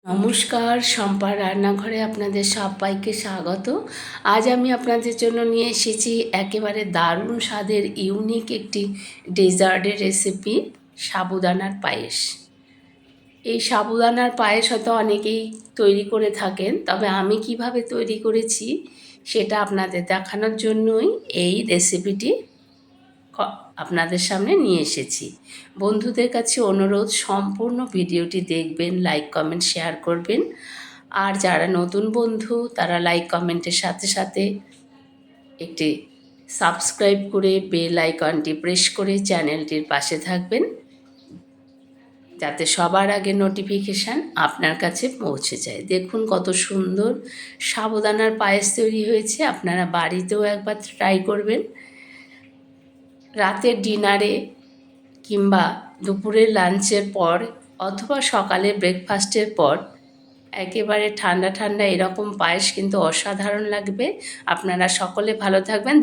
নমস্কার, শম্পার রান্নাঘরে আপনাদের সবাইকে স্বাগত। আজ আমি আপনাদের জন্য নিয়ে এসেছি একেবারে দারুণ স্বাদের ইউনিক একটি ডেজার্টের রেসিপি, সাবুদানার পায়েস। এই সাবুদানার পায়েস হয়তো অনেকেই তৈরি করে থাকেন, তবে আমি কিভাবে তৈরি করেছি সেটা আপনাদের দেখানোর জন্যই এই রেসিপিটি আপনাদের সামনে নিয়ে এসেছি। বন্ধুদের কাছে অনুরোধ, সম্পূর্ণ ভিডিওটি দেখবেন, লাইক কমেন্ট শেয়ার করবেন। আর যারা নতুন বন্ধু তারা লাইক কমেন্টের সাথে সাথে একটি সাবস্ক্রাইব করে বেল আইকনটি প্রেস করে চ্যানেলটির পাশে থাকবেন, যাতে সবার আগে নোটিফিকেশান আপনার কাছে পৌঁছে যায়। দেখুন কত সুন্দর সাবুদানার পায়েস তৈরি হয়েছে। আপনারা বাড়িতেও একবার ট্রাই করবেন। রাতের ডিনারে কিংবা দুপুরের লাঞ্চের পর অথবা সকালে ব্রেকফাস্টের পর একেবারে ঠান্ডা ঠান্ডা এরকম পায়েস কিন্তু অসাধারণ লাগবে। আপনারা সকলে ভালো থাকবেন।